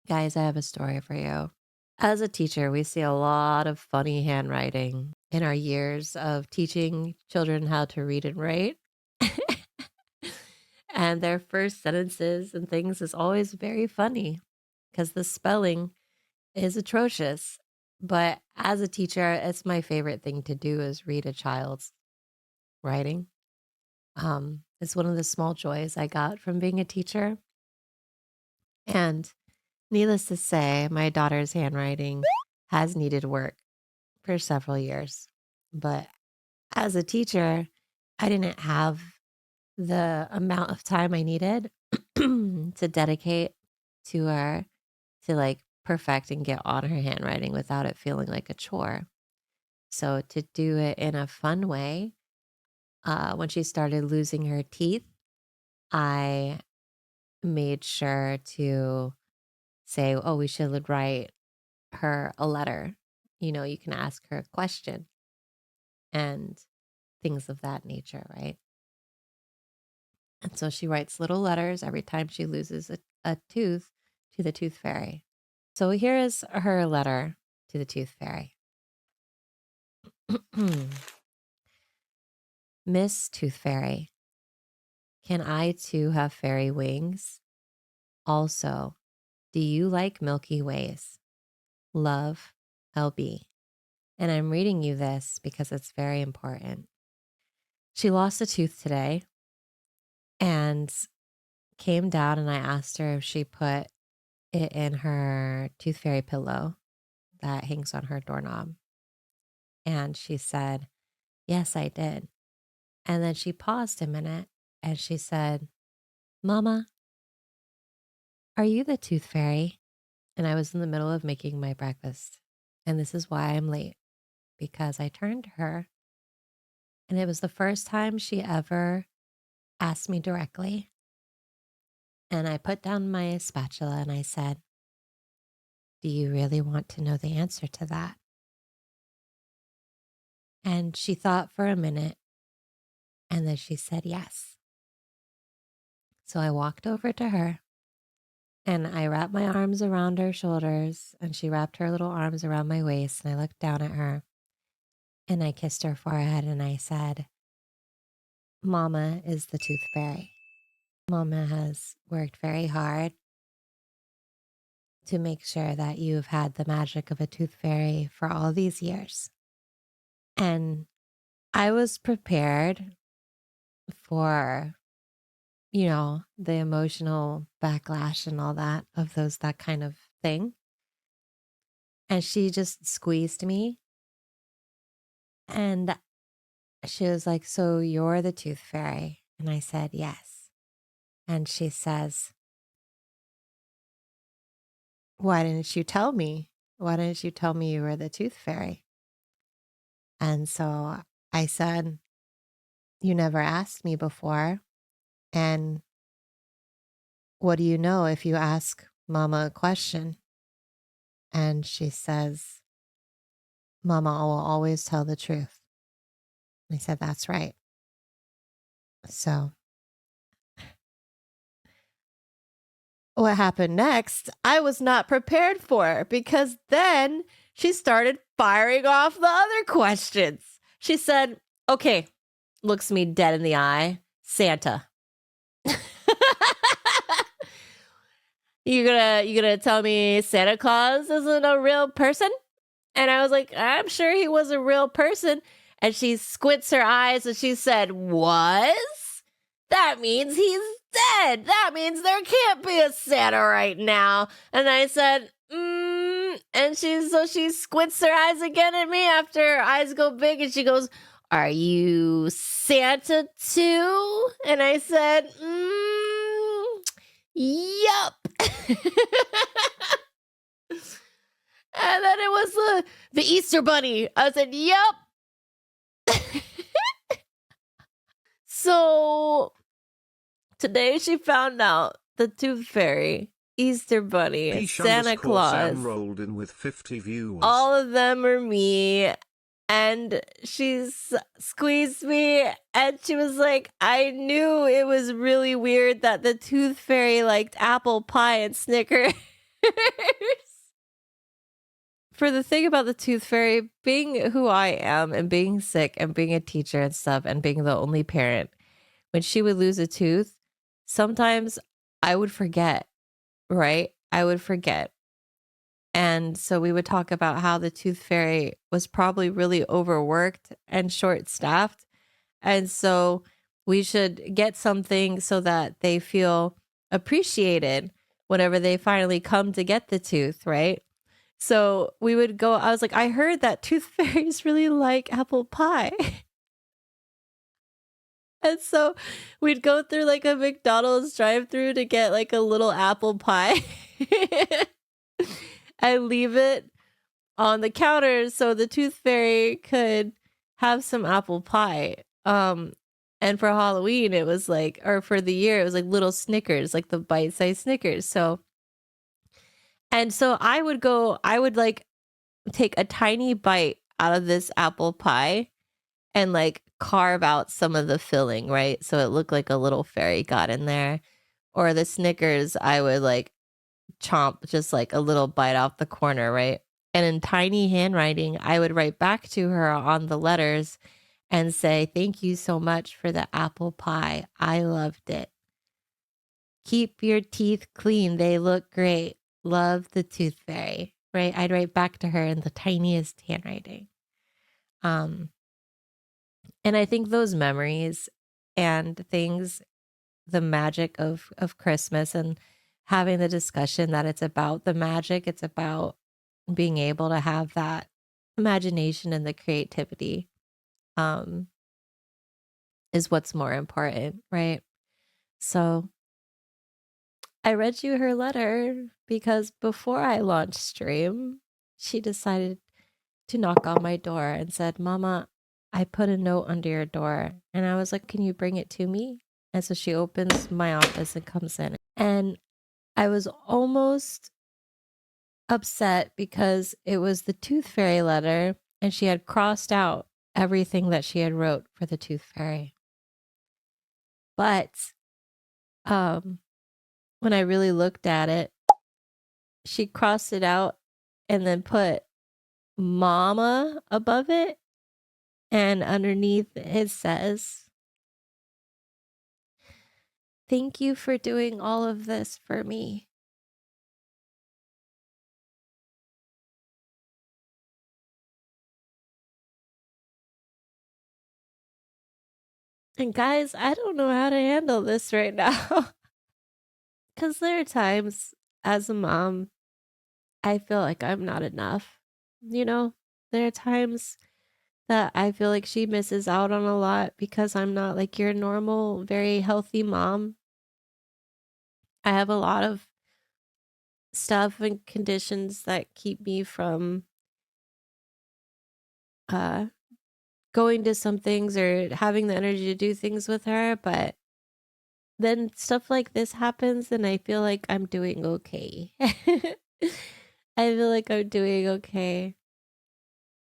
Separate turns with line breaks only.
Guys, I have a story for you. As a teacher, we see a lot of funny handwriting in our years of teaching children how to read and write. And their first sentences and things is always very funny because the spelling is atrocious. But as a teacher, it's my favorite thing to do is read a child's writing. It's one of the small joys I got from being a teacher. And needless to say, my daughter's handwriting has needed work for several years. But as a teacher, I didn't have the amount of time I needed to dedicate to her to like perfect and get on her handwriting without it feeling like a chore. So to do it in a fun way, when she started losing her teeth, I made sure to say, oh, we should write her a letter. You can ask her a question and things of that nature, right? And so she writes little letters every time she loses a tooth to the tooth fairy. So here is her letter to the tooth fairy. Miss Tooth Fairy, can I too have fairy wings? Also, do you like Milky Ways? Love, LB. And I'm reading you this because it's very important. She lost a tooth today and came down, and I asked her if she put it in her tooth fairy pillow that hangs on her doorknob. And she said, yes, I did. And then she paused a minute and she said, Mama, are you the tooth fairy? And I was in the middle of making my breakfast. And this is why I'm late, because I turned to her and it was the first time she ever asked me directly. And I put down my spatula and I said, do you really want to know the answer to that? And she thought for a minute and then she said yes. So I walked over to her and I wrapped my arms around her shoulders and she wrapped her little arms around my waist. And I looked down at her and I kissed her forehead and I said, Mama is the tooth fairy. Mama has worked very hard to make sure that you've had the magic of a tooth fairy for all these years. And I was prepared for, the emotional backlash and all that of that kind of thing. And she just squeezed me and she was like, so you're the tooth fairy? And I said, yes. And she says, why didn't you tell me? Why didn't you tell me you were the tooth fairy? And so I said, you never asked me before. And what do you know if you ask Mama a question? And she says, Mama will always tell the truth. And I said, that's right. So what happened next, I was not prepared for, because then she started firing off the other questions. She said, okay, looks me dead in the eye, Santa. You gonna tell me Santa Claus isn't a real person? And I was like, I'm sure he was a real person. And she squints her eyes and she said, was? That means he's dead. That means there can't be a Santa right now. And I said, and she squints her eyes again at me after her eyes go big and she goes, are you Santa too? And I said, yup. And then it was the Easter Bunny. I said, yup. So today she found out the Tooth Fairy, Easter Bunny,
Peach
Santa Claus,
Sam rolled in with 50 viewers.
all of them are me. And she squeezed me and she was like, I knew it was really weird that the Tooth Fairy liked apple pie and Snickers. For the thing about the tooth fairy, being who I am and being sick and being a teacher and stuff and being the only parent, when she would lose a tooth, sometimes I would forget, right? I would forget. And so we would talk about how the tooth fairy was probably really overworked and short staffed. And so we should get something so that they feel appreciated whenever they finally come to get the tooth, right? So we would go, I was like, I heard that tooth fairies really like apple pie. And so we'd go through like a McDonald's drive through to get like a little apple pie and leave it on the counter so the tooth fairy could have some apple pie. And for Halloween it was like, or for the year it was like little Snickers, like the bite-sized Snickers. So and so I would like take a tiny bite out of this apple pie and like carve out some of the filling, right? So it looked like a little fairy got in there. Or the Snickers, I would like chomp just like a little bite off the corner, right? And in tiny handwriting, I would write back to her on the letters and say, "Thank you so much for the apple pie. I loved it. Keep your teeth clean. They look great. Love the tooth fairy." Right? I'd write back to her in the tiniest handwriting. Um, and I think those memories and things, the magic of Christmas and having the discussion that it's about the magic, it's about being able to have that imagination and the creativity, um, is what's more important, right? So I read you her letter because before I launched stream, she decided to knock on my door and said, "Mama, I put a note under your door." And I was like, "Can you bring it to me?" And so she opens my office and comes in. And I was almost upset because it was the tooth fairy letter and she had crossed out everything that she had wrote for the tooth fairy. But um when I really looked at it, she crossed it out and then put mama above it, and underneath it says, "Thank you for doing all of this for me." And guys, I don't know how to handle this right now. Because there are times as a mom, I feel like I'm not enough. You know, there are times that I feel like she misses out on a lot because I'm not like your normal, very healthy mom. I have a lot of stuff and conditions that keep me from uh going to some things or having the energy to do things with her, but then stuff like this happens and I feel like I'm doing okay. I feel like I'm doing okay.